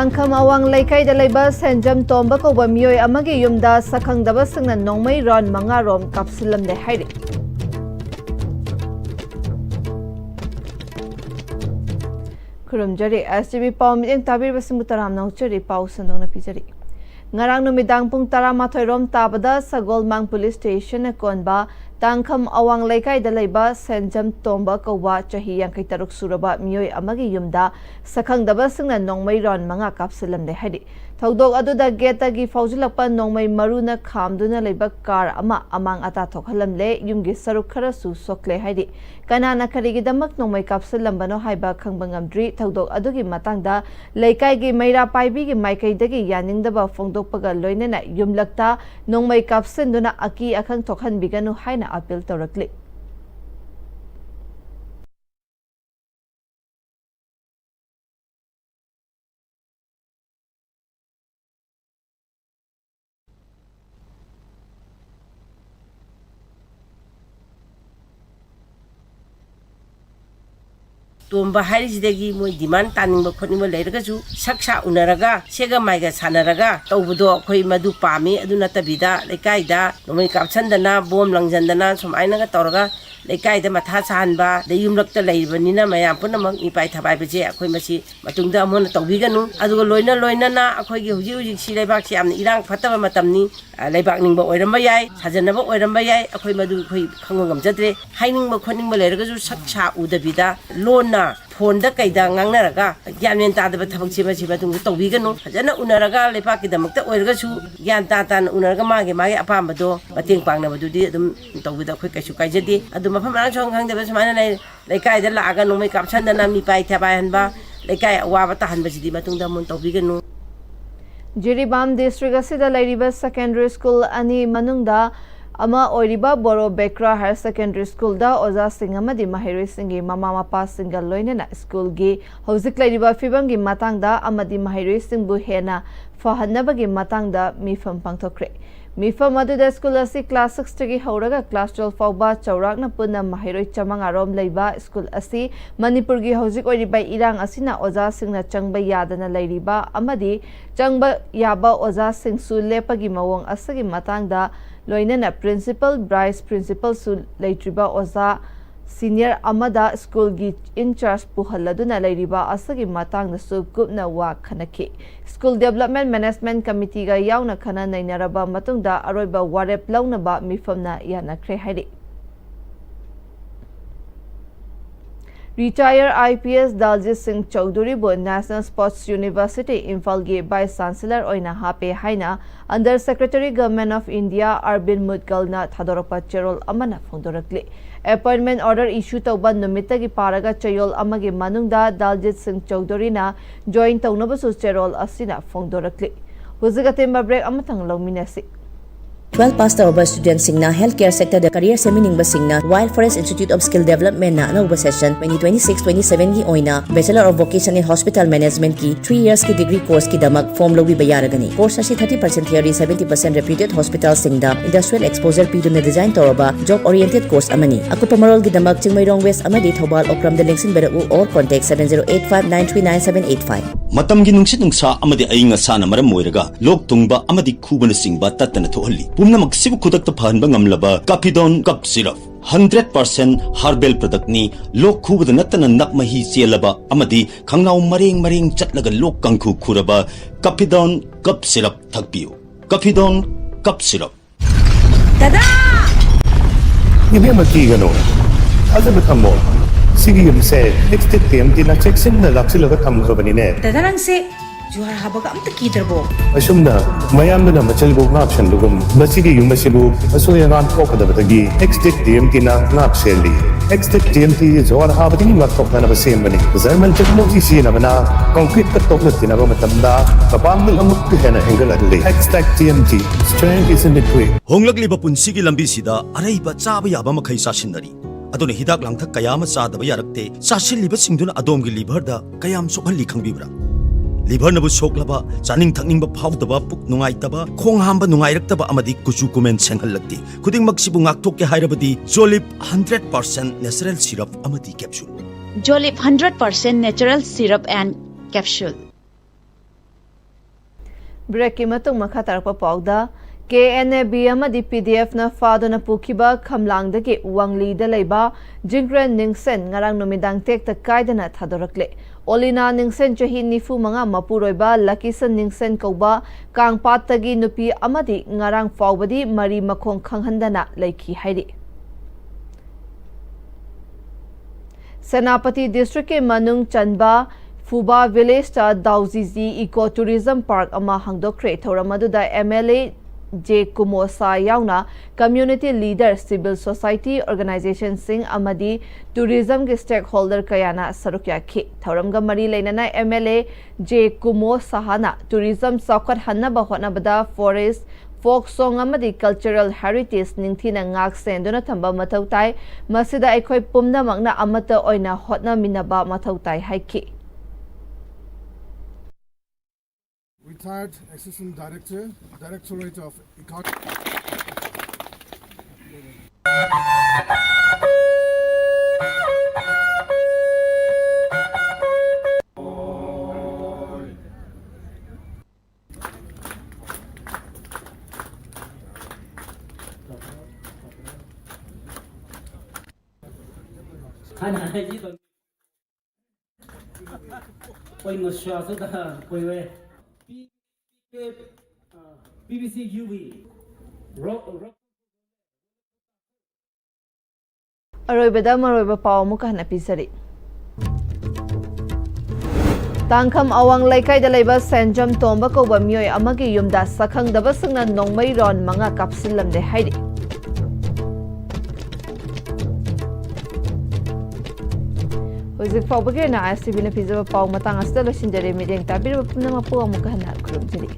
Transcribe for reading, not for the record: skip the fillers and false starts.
Tangkham awang laikai da leiba senjam tomba ko ba mioi amagi yumda sakhangdaba singna nongmai ron manga rom kapsilam de hairi. Kurumjari STV pau mideng tabir basimbu taram nauchari pau sandong na pijari. Ngarang numidang pung taramathoi rom tabada Sagolmang Police Station konba Tangkham awang laikai da leiba senjam tomba ko wa chahi yangkai taruk suraba mioi amagi yumda sakhangdaba singna nongmai ron manga kapsilam de hairi. Thaudok aduda geta gi faujilakpa nongmai maruna khamduna leiba car ama amang ata thokhalamle yumgi saruk khara su sokle hairi. Kanana karigidamak nongmai kapsilam bano haiba khangbangamdri thaudok adugi matangda laikai gi maira paibi gi maikai dagi yaningdaba phongdokpaga loinena yumlakta nongmai kapsinduna aki akhang thokhan biganu haina appeal torakli. Tomba haisidagi moi demand taning khotni leiragasu saksa unaraga sega maiga sanaraga tawbudo khoi madu pami aduna tabida lekaida nomai kapchandana bom langjandana somaina ga tawraga lekaida matha sahanba de yumlakta leibanina mayam punamak ipai thabai beje akhoi masi matungda amon tawbiganu aduga loina na akhoi gi huji huji si leibak si amni irang phataba matamni leibak ningba oiramba yai sajanaba oiramba yai akhoi madu khoi khangam jadre hainingba khoningba leiragasu saksa udabida lona Fonda kaida ngangnaraga gyan tadaba thabak chima chima tung tawbiganu fajana unaraga lepakidamukta oiragasu gyan tan unaraga mage apambado mateng pangnabadudi adum tawbida khoi kaisu kaijadi adu mafam rang chong khangdeba sumana leikai da laaga nomai kapchandana mi pai thabai hanba leikai awaba tahanba sidi matungda mon tawbiganu Jiribam district asida lairiba secondary school ani manungda ama oiriba boro bekra higher secondary school da oza singama di mahiri singi mama mapa singal loinena school gi hauzik lairiba fibam gi matangda amadi mahiri singbu hena fahanaba gi matangda mifam pangthokre mifam aduda school asi class 6 tagi hauraga class 12 fauba chaurakna punna mahiroi chamanga rom leiba school asi Manipur gi hauzik oiriba irang asina oza singna changba yadana lairiba amadi changba yaba oza singsu lepagi mawong asagi matangda loinena principal Bryce principal su leitriba oza senior amada school gi in charge puhalladuna leiriba asagi matang na su gupna wa khanaki school development management committee ga yauna khana nainaraba matungda aroiba warep launaba mifamna yana kre hairi Retired IPS Daljit Singh Chaudhary bo National Sports University Imphal gi Vice Chancellor oina hape haina Under Secretary Government of India Arvind Mudgal na thadorapa cherol amana phongdorakli appointment order issue tawba numitagi paraga chayol amagi manungda Daljit Singh Chaudhary na join tawnabasu cherol asina phongdorakli huzigatemba break amathang lawminasi 12 pass tawba student singna healthcare sector da career semining ba singna Wild Forest Institute of Skill Development na anauba session 2026-27 gi oina Bachelor of Vocation in Hospital Management ki 3 years ki degree course ki damak form lobi bayaragani course asi 30% theory 70% reputed hospital singda industrial exposure pidu na design tawba job oriented course amani akupa marol gi damak Chingmairong West amadi Thobal Okram da lengsin beru or contact 7085939785 Matam gi nungsit nungsa amadi ainga sana maram moiraga lok tungba amadi khubana singba tatana thohalli pumna maksibu khudak ta phanba ngamlaba Capidon cup syrup 100% herbal product ni lok khubada natana nakmahi chelaba amadi khangnaw mareng chatlaga lok kangkhu khuraba Capidon cup syrup thakpiu Capidon cup syrup Dada Ibe magigano Asa betamo Sige yumse next time tina checksin na laksilaga thamkhabani ne Dada nang se juhar habaga amta kidarbo Asumna mayamna na machalbo ngapshan lugum basigi yumasibu asuya ngan kokadabagi next time tina ngapseli next time ti juhar habati ngakokna na basembani zarman chakmo isi na bana concrete ka tokna tina ba matamda kapamil amuk hena angle adli next TMT strength is in the way honglagli ba punsigi lambi sida araiba chaba yaba makhai sasinari adone hidak langthak kayama sadaba yarakte sasilliba singduna adomgi liver da kayam sokhalli khangbibra liver nabu soklaba chaning thakning ba phawdaba puk nungai taba khong hamba nungai raktaba amadi kuchu kumen senghallakti khuding maksibu ngakthok ke hairabadi Jolip 100% natural syrup amadi capsule Jolip 100% natural syrup and capsule break की मतुंग मखा तारकपा पाउदा KNAB amadi PDF na fadona pukiba khamlangdagi wangli da leiba jingren ningsen ngarang numidang tek ta kaidana thadorakle olina ningsen chahi nifu manga mapuroiba lakisan ningsen kauba kangpatagi nupi amadi ngarang fawbadi mari makhong khanghandana leiki hairi Senapati district ke manung chanba Fuba village ta Dauzizi eco tourism park ama hangdokre thoramadu da MLA J. Kumosa yauna community leader civil society organization sing amadi tourism ke stakeholder kayana sarukya khi thoramga mari leinana MLA J. Kumosa hana tourism sakhat hanna ba hona bada forest folk song amadi cultural heritage ningthina ngak senduna thamba mathau tai masida aikhoi pumna makna amata oina hotna minaba mathau tai haiki Retired Assistant Director, Directorate of Ecology. कोई मुश्किल से था कोई वे BBC UV Aroibada maroiba paw mu kana pisari Tangkham awang laikai da leiba Senjam Tomba ko ba mioi amagi yumda sakhang daba singna nongmai ron manga kapsilam de hairi Hozik pawbage na ISTV na pizza paw matang asta lo sinjare mideng tabir pumna mapu amu kana krum jiri